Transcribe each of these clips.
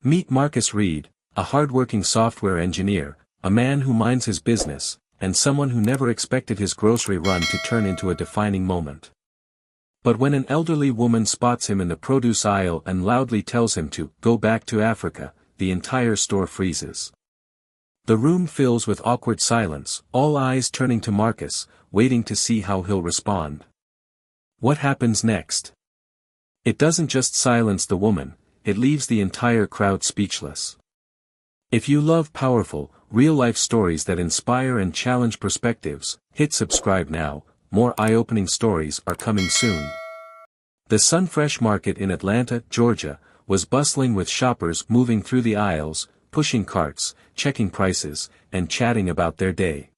Meet Marcus Reed, a hard-working software engineer, a man who minds his business, and someone who never expected his grocery run to turn into a defining moment. But when an elderly woman spots him in the produce aisle and loudly tells him to go back to Africa, the entire store freezes. The room fills with awkward silence, all eyes turning to Marcus, waiting to see how he'll respond. What happens next? It doesn't just silence the woman, it leaves the entire crowd speechless. If you love powerful, real-life stories that inspire and challenge perspectives, hit subscribe now. More eye-opening stories are coming soon. The Sunfresh Market in Atlanta, Georgia, was bustling with shoppers moving through the aisles, pushing carts, checking prices, and chatting about their day.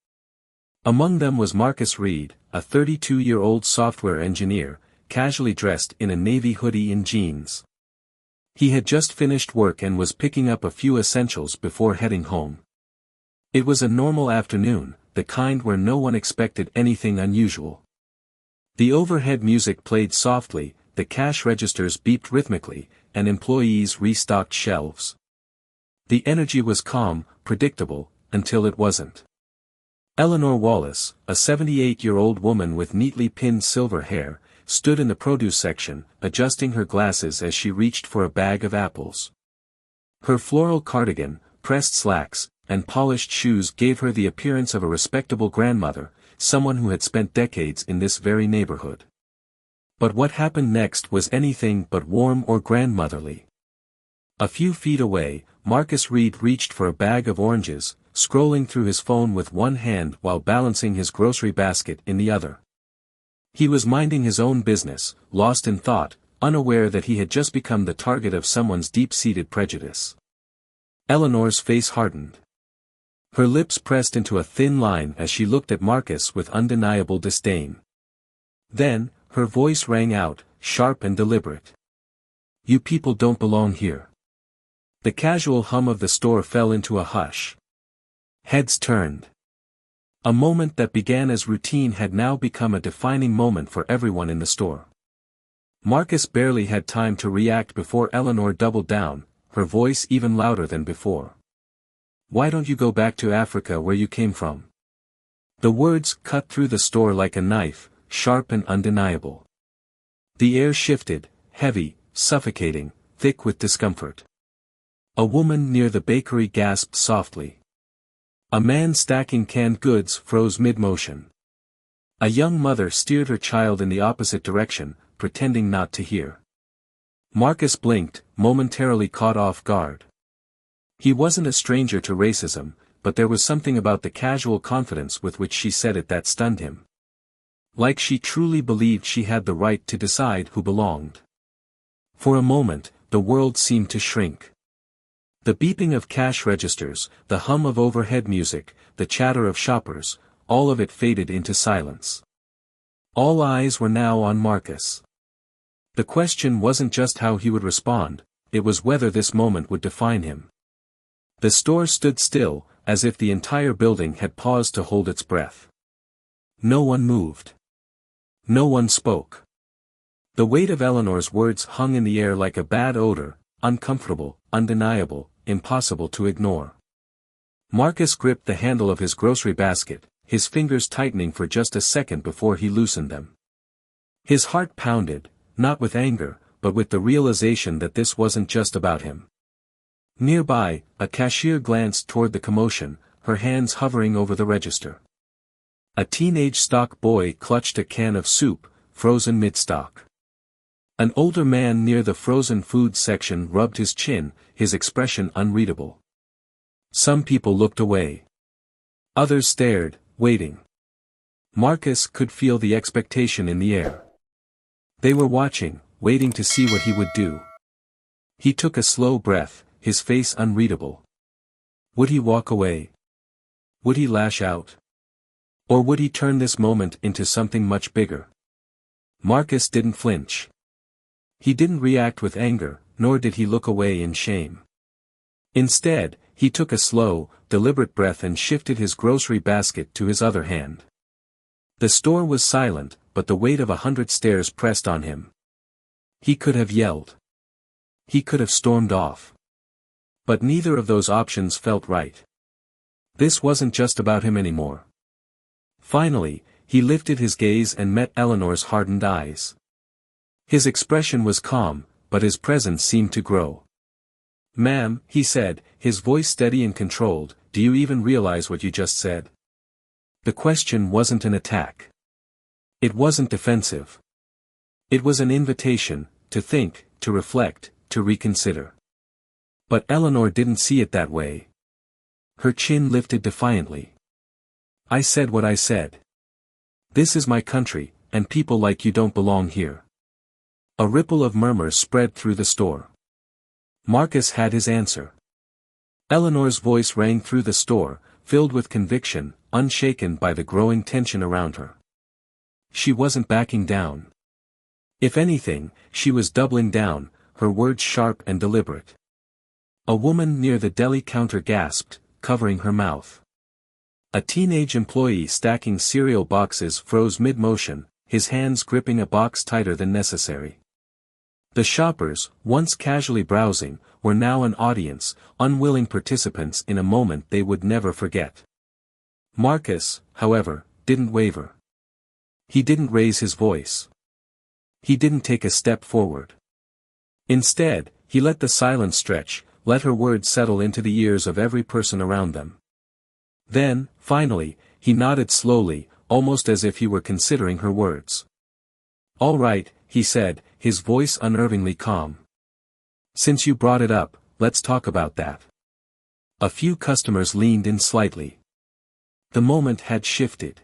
Among them was Marcus Reed, a 32-year-old software engineer, casually dressed in a navy hoodie and jeans. He had just finished work and was picking up a few essentials before heading home. It was a normal afternoon, the kind where no one expected anything unusual. The overhead music played softly, the cash registers beeped rhythmically, and employees restocked shelves. The energy was calm, predictable, until it wasn't. Eleanor Wallace, a 78-year-old woman with neatly pinned silver hair, stood in the produce section, adjusting her glasses as she reached for a bag of apples. Her floral cardigan, pressed slacks, and polished shoes gave her the appearance of a respectable grandmother, someone who had spent decades in this very neighborhood. But what happened next was anything but warm or grandmotherly. A few feet away, Marcus Reed reached for a bag of oranges, scrolling through his phone with one hand while balancing his grocery basket in the other. He was minding his own business, lost in thought, unaware that he had just become the target of someone's deep-seated prejudice. Eleanor's face hardened. Her lips pressed into a thin line as she looked at Marcus with undeniable disdain. Then, her voice rang out, sharp and deliberate. "You people don't belong here." The casual hum of the store fell into a hush. Heads turned. A moment that began as routine had now become a defining moment for everyone in the store. Marcus barely had time to react before Eleanor doubled down, her voice even louder than before. "Why don't you go back to Africa where you came from?" The words cut through the store like a knife, sharp and undeniable. The air shifted, heavy, suffocating, thick with discomfort. A woman near the bakery gasped softly. A man stacking canned goods froze mid-motion. A young mother steered her child in the opposite direction, pretending not to hear. Marcus blinked, momentarily caught off guard. He wasn't a stranger to racism, but there was something about the casual confidence with which she said it that stunned him. Like she truly believed she had the right to decide who belonged. For a moment, the world seemed to shrink. The beeping of cash registers, the hum of overhead music, the chatter of shoppers, all of it faded into silence. All eyes were now on Marcus. The question wasn't just how he would respond, it was whether this moment would define him. The store stood still, as if the entire building had paused to hold its breath. No one moved. No one spoke. The weight of Eleanor's words hung in the air like a bad odor, uncomfortable, undeniable, impossible to ignore. Marcus gripped the handle of his grocery basket, his fingers tightening for just a second before he loosened them. His heart pounded, not with anger, but with the realization that this wasn't just about him. Nearby, a cashier glanced toward the commotion, her hands hovering over the register. A teenage stock boy clutched a can of soup, frozen mid-stock. An older man near the frozen food section rubbed his chin, his expression unreadable. Some people looked away. Others stared, waiting. Marcus could feel the expectation in the air. They were watching, waiting to see what he would do. He took a slow breath, his face unreadable. Would he walk away? Would he lash out? Or would he turn this moment into something much bigger? Marcus didn't flinch. He didn't react with anger, nor did he look away in shame. Instead, he took a slow, deliberate breath and shifted his grocery basket to his other hand. The store was silent, but the weight of 100 stares pressed on him. He could have yelled. He could have stormed off. But neither of those options felt right. This wasn't just about him anymore. Finally, he lifted his gaze and met Eleanor's hardened eyes. His expression was calm, but his presence seemed to grow. "Ma'am," he said, his voice steady and controlled, "do you even realize what you just said?" The question wasn't an attack. It wasn't defensive. It was an invitation, to think, to reflect, to reconsider. But Eleanor didn't see it that way. Her chin lifted defiantly. "I said what I said. This is my country, and people like you don't belong here." A ripple of murmurs spread through the store. Marcus had his answer. Eleanor's voice rang through the store, filled with conviction, unshaken by the growing tension around her. She wasn't backing down. If anything, she was doubling down, her words sharp and deliberate. A woman near the deli counter gasped, covering her mouth. A teenage employee stacking cereal boxes froze mid-motion, his hands gripping a box tighter than necessary. The shoppers, once casually browsing, were now an audience, unwilling participants in a moment they would never forget. Marcus, however, didn't waver. He didn't raise his voice. He didn't take a step forward. Instead, he let the silence stretch, let her words settle into the ears of every person around them. Then, finally, he nodded slowly, almost as if he were considering her words. "All right," he said, his voice unnervingly calm. "Since you brought it up, let's talk about that." A few customers leaned in slightly. The moment had shifted.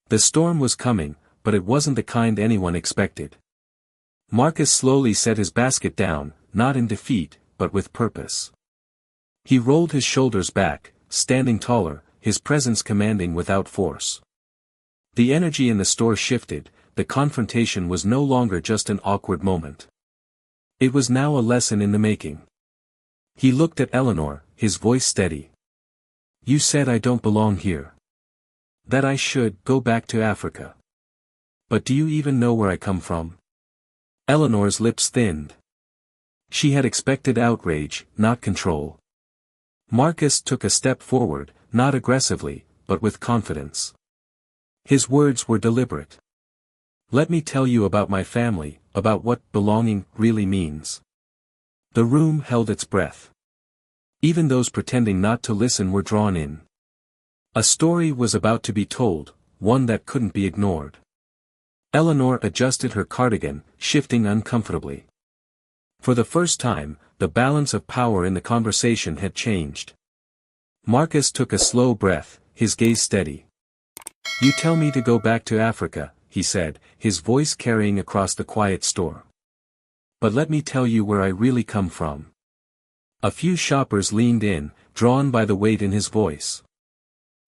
The storm was coming, but it wasn't the kind anyone expected. Marcus slowly set his basket down, not in defeat, but with purpose. He rolled his shoulders back, standing taller, his presence commanding without force. The energy in the store shifted, the confrontation was no longer just an awkward moment. It was now a lesson in the making. He looked at Eleanor, his voice steady. "You said I don't belong here. That I should go back to Africa. But do you even know where I come from?" Eleanor's lips thinned. She had expected outrage, not control. Marcus took a step forward, not aggressively, but with confidence. His words were deliberate. "Let me tell you about my family, about what belonging really means." The room held its breath. Even those pretending not to listen were drawn in. A story was about to be told, one that couldn't be ignored. Eleanor adjusted her cardigan, shifting uncomfortably. For the first time, the balance of power in the conversation had changed. Marcus took a slow breath, his gaze steady. "You tell me to go back to Africa," he said, his voice carrying across the quiet store. "But let me tell you where I really come from." A few shoppers leaned in, drawn by the weight in his voice.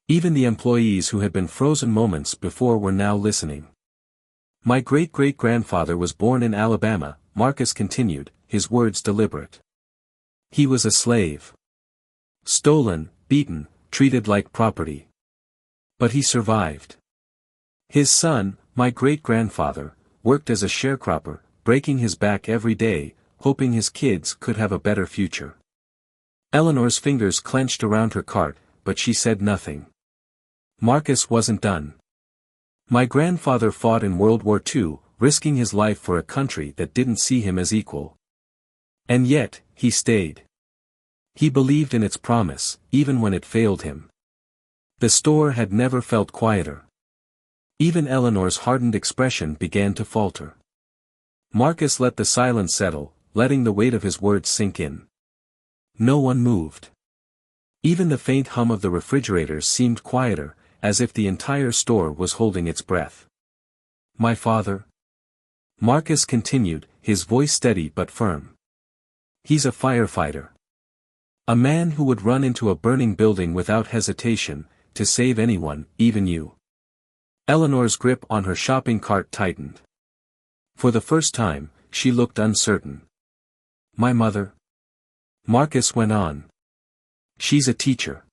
Even the employees who had been frozen moments before were now listening. "My great-great-grandfather was born in Alabama," Marcus continued, his words deliberate. "He was a slave. Stolen, beaten, treated like property. But he survived. His son, my great-grandfather, worked as a sharecropper, breaking his back every day, hoping his kids could have a better future." Eleanor's fingers clenched around her cart, but she said nothing. Marcus wasn't done. "My grandfather fought in World War II, risking his life for a country that didn't see him as equal. And yet, he stayed. He believed in its promise, even when it failed him." The store had never felt quieter. Even Eleanor's hardened expression began to falter. Marcus let the silence settle, letting the weight of his words sink in. No one moved. Even the faint hum of the refrigerators seemed quieter, as if the entire store was holding its breath. "My father?" Marcus continued, his voice steady but firm. "He's a firefighter. A man who would run into a burning building without hesitation, to save anyone, even you." Eleanor's grip on her shopping cart tightened. For the first time, she looked uncertain. "My mother?" Marcus went on. "She's a teacher.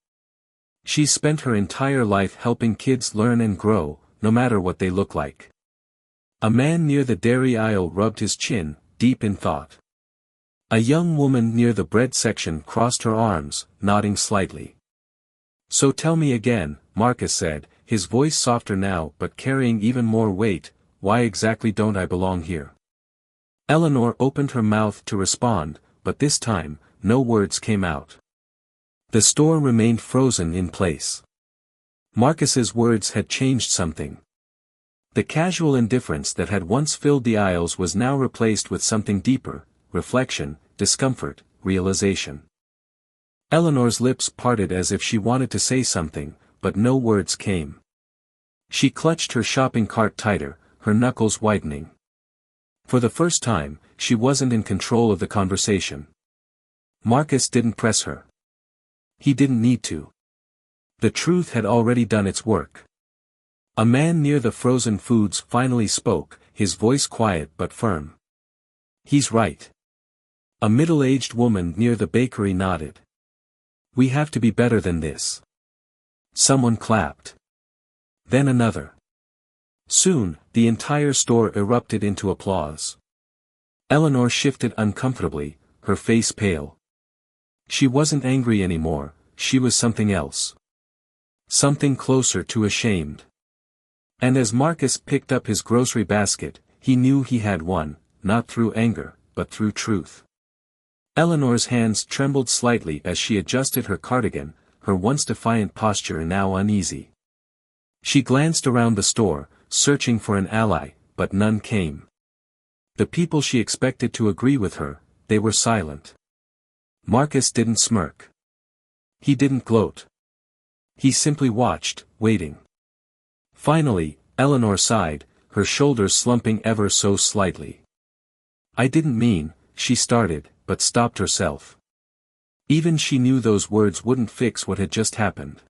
She's spent her entire life helping kids learn and grow, no matter what they look like." A man near the dairy aisle rubbed his chin, deep in thought. A young woman near the bread section crossed her arms, nodding slightly. So tell me again, Marcus said, his voice softer now but carrying even more weight, why exactly don't I belong here? Eleanor opened her mouth to respond, but this time, no words came out. The store remained frozen in place. Marcus's words had changed something. The casual indifference that had once filled the aisles was now replaced with something deeper: reflection, discomfort, realization. Eleanor's lips parted as if she wanted to say something, but no words came. She clutched her shopping cart tighter, her knuckles whitening. For the first time, she wasn't in control of the conversation. Marcus didn't press her. He didn't need to. The truth had already done its work. A man near the frozen foods finally spoke, his voice quiet but firm. He's right. A middle-aged woman near the bakery nodded. We have to be better than this. Someone clapped. Then another. Soon, the entire store erupted into applause. Eleanor shifted uncomfortably, her face pale. She wasn't angry anymore, she was something else. Something closer to ashamed. And as Marcus picked up his grocery basket, he knew he had won, not through anger, but through truth. Eleanor's hands trembled slightly as she adjusted her cardigan, her once defiant posture now uneasy. She glanced around the store, searching for an ally, but none came. The people she expected to agree with her, they were silent. Marcus didn't smirk. He didn't gloat. He simply watched, waiting. Finally, Eleanor sighed, her shoulders slumping ever so slightly. I didn't mean, she started, but stopped herself. Even she knew those words wouldn't fix what had just happened.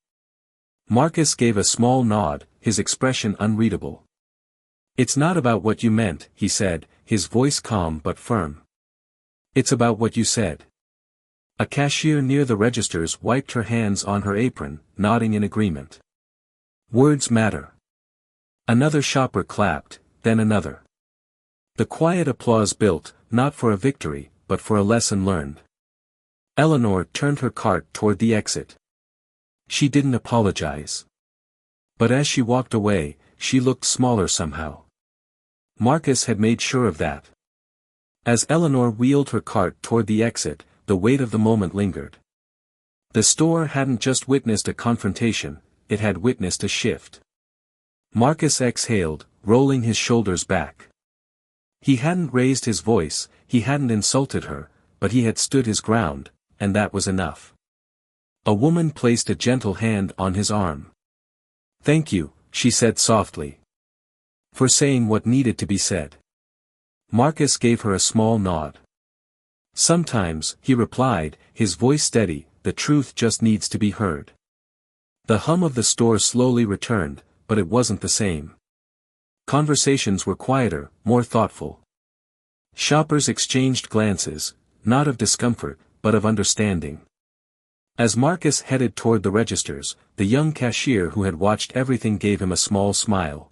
Marcus gave a small nod, his expression unreadable. It's not about what you meant, he said, his voice calm but firm. It's about what you said. A cashier near the registers wiped her hands on her apron, nodding in agreement. Words matter. Another shopper clapped, then another. The quiet applause built, not for a victory, but for a lesson learned. Eleanor turned her cart toward the exit. She didn't apologize. But as she walked away, she looked smaller somehow. Marcus had made sure of that. As Eleanor wheeled her cart toward the exit, the weight of the moment lingered. The store hadn't just witnessed a confrontation, it had witnessed a shift. Marcus exhaled, rolling his shoulders back. He hadn't raised his voice, he hadn't insulted her, but he had stood his ground, and that was enough. A woman placed a gentle hand on his arm. Thank you, she said softly. For saying what needed to be said. Marcus gave her a small nod. Sometimes, he replied, his voice steady, the truth just needs to be heard. The hum of the store slowly returned, but it wasn't the same. Conversations were quieter, more thoughtful. Shoppers exchanged glances, not of discomfort, but of understanding. As Marcus headed toward the registers, the young cashier who had watched everything gave him a small smile.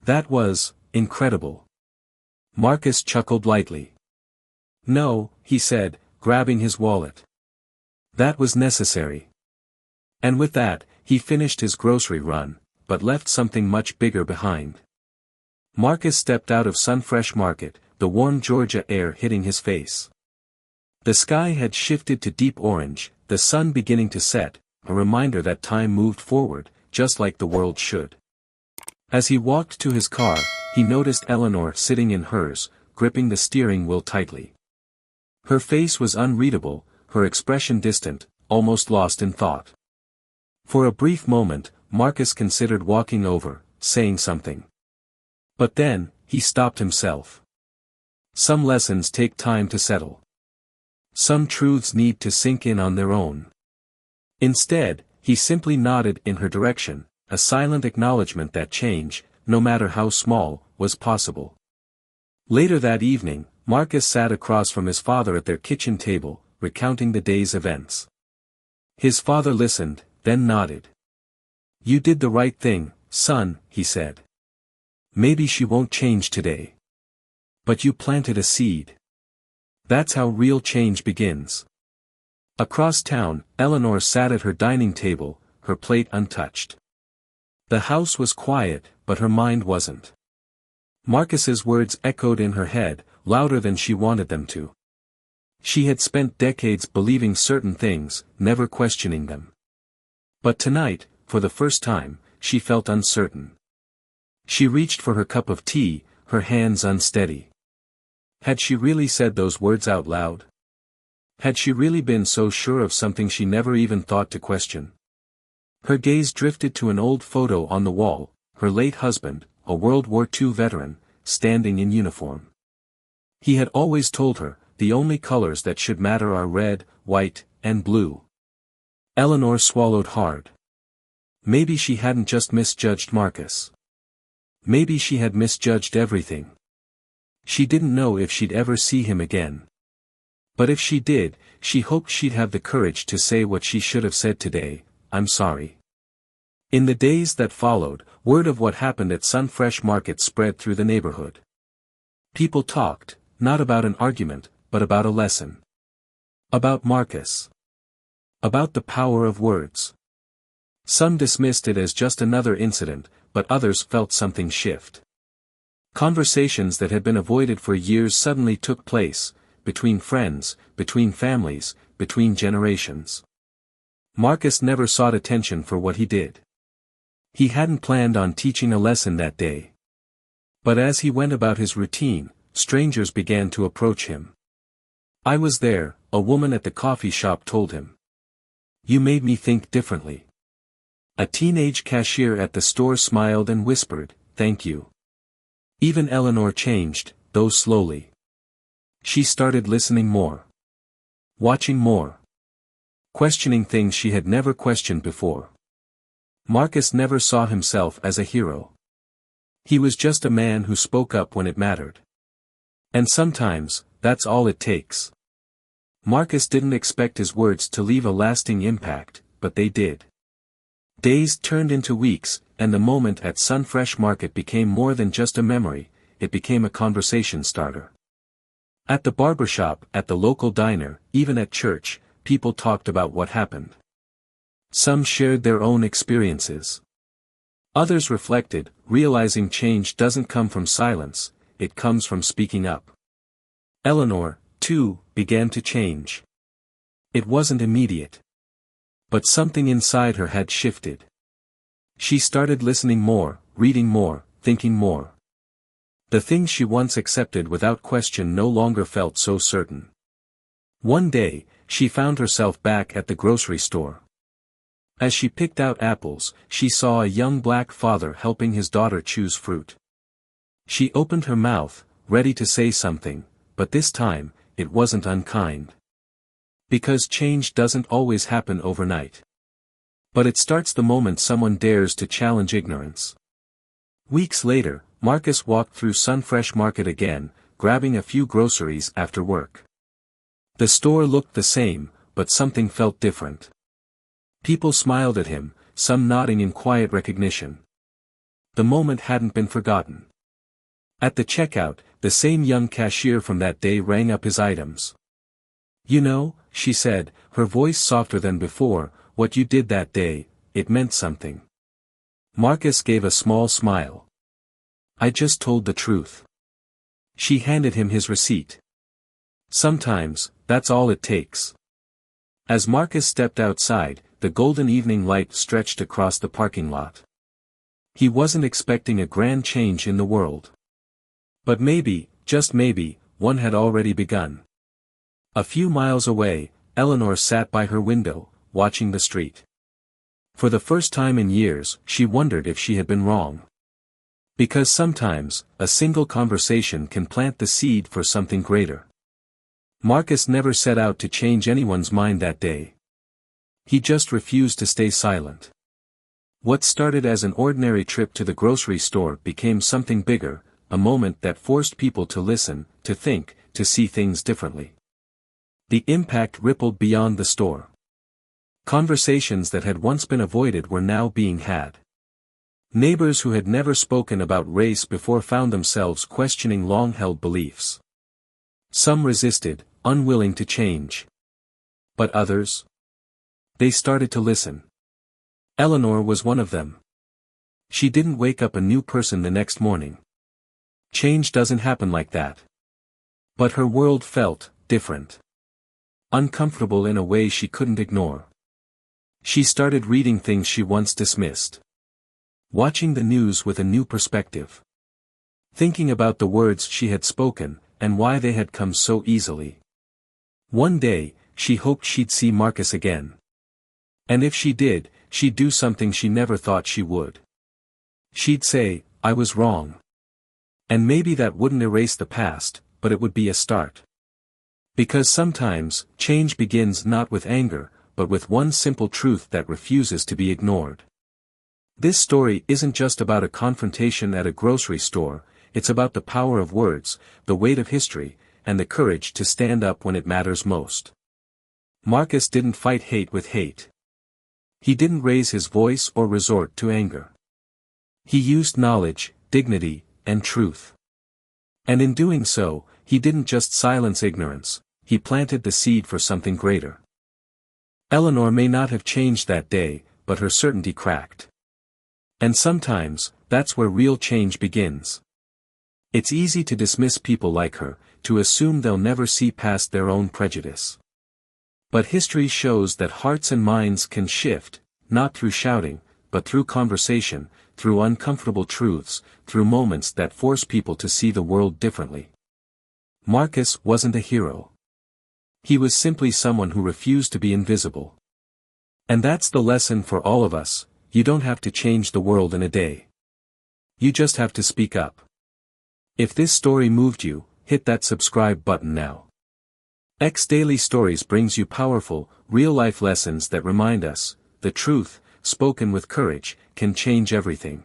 That was incredible. Marcus chuckled lightly. No, he said, grabbing his wallet. That was necessary. And with that, he finished his grocery run, but left something much bigger behind. Marcus stepped out of Sunfresh Market, the warm Georgia air hitting his face. The sky had shifted to deep orange, the sun beginning to set, a reminder that time moved forward, just like the world should. As he walked to his car, he noticed Eleanor sitting in hers, gripping the steering wheel tightly. Her face was unreadable, her expression distant, almost lost in thought. For a brief moment, Marcus considered walking over, saying something. But then, he stopped himself. Some lessons take time to settle. Some truths need to sink in on their own. Instead, he simply nodded in her direction, a silent acknowledgement that change, no matter how small, was possible. Later that evening, Marcus sat across from his father at their kitchen table, recounting the day's events. His father listened, then nodded. You did the right thing, son, he said. Maybe she won't change today. But you planted a seed. That's how real change begins. Across town, Eleanor sat at her dining table, her plate untouched. The house was quiet, but her mind wasn't. Marcus's words echoed in her head, louder than she wanted them to. She had spent decades believing certain things, never questioning them. But tonight, for the first time, she felt uncertain. She reached for her cup of tea, her hands unsteady. Had she really said those words out loud? Had she really been so sure of something she never even thought to question? Her gaze drifted to an old photo on the wall, her late husband, a World War II veteran, standing in uniform. He had always told her, the only colors that should matter are red, white, and blue. Eleanor swallowed hard. Maybe she hadn't just misjudged Marcus. Maybe she had misjudged everything. She didn't know if she'd ever see him again. But if she did, she hoped she'd have the courage to say what she should have said today, "I'm sorry." In the days that followed, word of what happened at Sunfresh Market spread through the neighborhood. People talked, not about an argument, but about a lesson. About Marcus. About the power of words. Some dismissed it as just another incident, but others felt something shift. Conversations that had been avoided for years suddenly took place, between friends, between families, between generations. Marcus never sought attention for what he did. He hadn't planned on teaching a lesson that day. But as he went about his routine, strangers began to approach him. "I was there," a woman at the coffee shop told him. "You made me think differently." A teenage cashier at the store smiled and whispered, "Thank you." Even Eleanor changed, though slowly. She started listening more. Watching more. Questioning things she had never questioned before. Marcus never saw himself as a hero. He was just a man who spoke up when it mattered. And sometimes, that's all it takes. Marcus didn't expect his words to leave a lasting impact, but they did. Days turned into weeks, and the moment at Sunfresh Market became more than just a memory, it became a conversation starter. At the barbershop, at the local diner, even at church, people talked about what happened. Some shared their own experiences. Others reflected, realizing change doesn't come from silence, it comes from speaking up. Eleanor, too, began to change. It wasn't immediate. But something inside her had shifted. She started listening more, reading more, thinking more. The things she once accepted without question no longer felt so certain. One day, she found herself back at the grocery store. As she picked out apples, she saw a young black father helping his daughter choose fruit. She opened her mouth, ready to say something, but this time, it wasn't unkind. Because change doesn't always happen overnight. But it starts the moment someone dares to challenge ignorance. Weeks later, Marcus walked through Sunfresh Market again, grabbing a few groceries after work. The store looked the same, but something felt different. People smiled at him, some nodding in quiet recognition. The moment hadn't been forgotten. At the checkout, the same young cashier from that day rang up his items. "You know," she said, her voice softer than before, "what you did that day, it meant something." Marcus gave a small smile. "I just told the truth." She handed him his receipt. Sometimes, that's all it takes. As Marcus stepped outside, the golden evening light stretched across the parking lot. He wasn't expecting a grand change in the world. But maybe, just maybe, one had already begun. A few miles away, Eleanor sat by her window, watching the street. For the first time in years, she wondered if she had been wrong. Because sometimes, a single conversation can plant the seed for something greater. Marcus never set out to change anyone's mind that day. He just refused to stay silent. What started as an ordinary trip to the grocery store became something bigger, a moment that forced people to listen, to think, to see things differently. The impact rippled beyond the store. Conversations that had once been avoided were now being had. Neighbors who had never spoken about race before found themselves questioning long-held beliefs. Some resisted, unwilling to change. But others? They started to listen. Eleanor was one of them. She didn't wake up a new person the next morning. Change doesn't happen like that. But her world felt different. Uncomfortable in a way she couldn't ignore. She started reading things she once dismissed. Watching the news with a new perspective. Thinking about the words she had spoken, and why they had come so easily. One day, she hoped she'd see Marcus again. And if she did, she'd do something she never thought she would. She'd say, "I was wrong." And maybe that wouldn't erase the past, but it would be a start. Because sometimes, change begins not with anger, but with one simple truth that refuses to be ignored. This story isn't just about a confrontation at a grocery store, it's about the power of words, the weight of history, and the courage to stand up when it matters most. Marcus didn't fight hate with hate. He didn't raise his voice or resort to anger. He used knowledge, dignity, and truth. And in doing so, he didn't just silence ignorance, he planted the seed for something greater. Eleanor may not have changed that day, but her certainty cracked. And sometimes, that's where real change begins. It's easy to dismiss people like her, to assume they'll never see past their own prejudice. But history shows that hearts and minds can shift, not through shouting, but through conversation, through uncomfortable truths, through moments that force people to see the world differently. Marcus wasn't a hero. He was simply someone who refused to be invisible. And that's the lesson for all of us: you don't have to change the world in a day. You just have to speak up. If this story moved you, hit that subscribe button now. Daily Stories brings you powerful, real-life lessons that remind us, the truth, spoken with courage, can change everything.